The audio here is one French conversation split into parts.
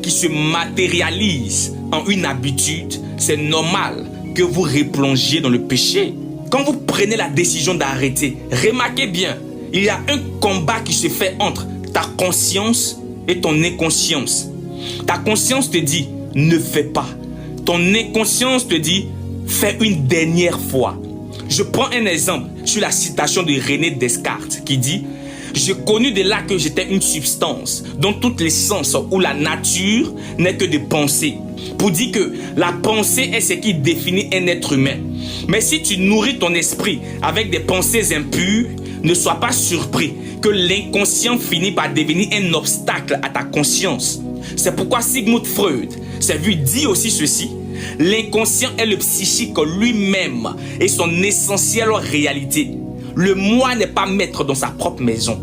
qui se matérialise en une habitude, c'est normal que vous replongiez dans le péché. Quand vous prenez la décision d'arrêter, remarquez bien, il y a un combat qui se fait entre ta conscience et ton inconscience. Ta conscience te dit, ne fais pas. Ton inconscience te dit, fais une dernière fois. Je prends un exemple sur la citation de René Descartes qui dit, j'ai connu de là que j'étais une substance dont toutes les sens ou la nature n'est que de pensée. Pour dire que la pensée est ce qui définit un être humain. Mais si tu nourris ton esprit avec des pensées impures, ne sois pas surpris que l'inconscient finit par devenir un obstacle à ta conscience. C'est pourquoi Sigmund Freud s'est vu dire aussi ceci. L'inconscient est le psychique lui-même et son essentielle réalité. Le moi n'est pas maître dans sa propre maison.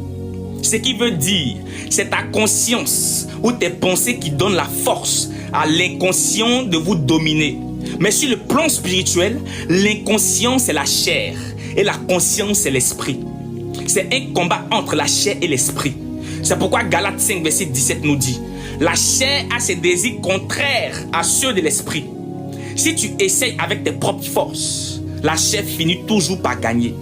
Ce qui veut dire, c'est ta conscience ou tes pensées qui donnent la force à l'inconscient de vous dominer. Mais sur le plan spirituel, l'inconscient c'est la chair et la conscience c'est l'esprit. C'est un combat entre la chair et l'esprit. C'est pourquoi Galates 5 verset 17 nous dit, la chair a ses désirs contraires à ceux de l'esprit. Si tu essayes avec tes propres forces, la chair finit toujours par gagner.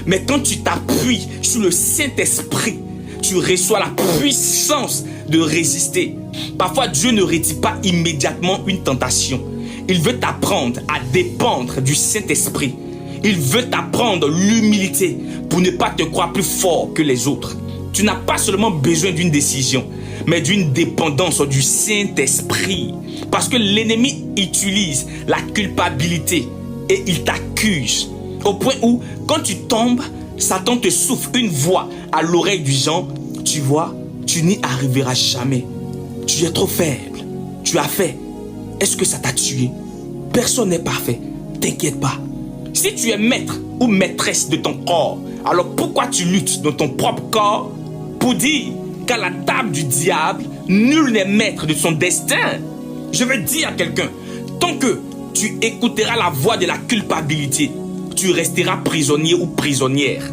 Mais quand tu t'appuies sur le Saint-Esprit, tu reçois la puissance de résister. Parfois, Dieu ne retire pas immédiatement une tentation. Il veut t'apprendre à dépendre du Saint-Esprit. Il veut t'apprendre l'humilité pour ne pas te croire plus fort que les autres. Tu n'as pas seulement besoin d'une décision, mais d'une dépendance du Saint-Esprit. Parce que l'ennemi utilise la culpabilité et il t'accuse. Au point où, quand tu tombes, Satan te souffle une voix à l'oreille du genre, tu vois, tu n'y arriveras jamais. Tu es trop faible. Tu as fait. Est-ce que ça t'a tué? Personne n'est parfait. T'inquiète pas. Si tu es maître ou maîtresse de ton corps, alors pourquoi tu luttes dans ton propre corps pour dire qu'à la table du diable, nul n'est maître de son destin? Je veux dire à quelqu'un, tant que tu écouteras la voix de la culpabilité, tu resteras prisonnier ou prisonnière.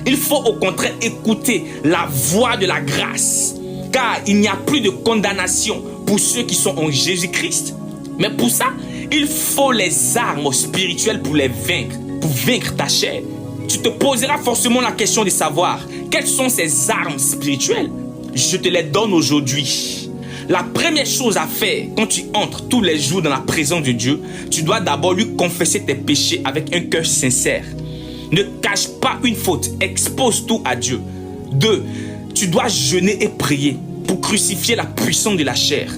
Il faut au contraire écouter la voix de la grâce, car il n'y a plus de condamnation pour ceux qui sont en Jésus-Christ. Mais pour ça, il faut les armes spirituelles pour les vaincre, pour vaincre ta chair. Tu te poseras forcément la question de savoir quelles sont ces armes spirituelles. Je te les donne aujourd'hui. La première chose à faire quand tu entres tous les jours dans la présence de Dieu, tu dois d'abord lui confesser tes péchés avec un cœur sincère. Ne cache pas une faute, expose tout à Dieu. 2. Tu dois jeûner et prier pour crucifier la puissance de la chair.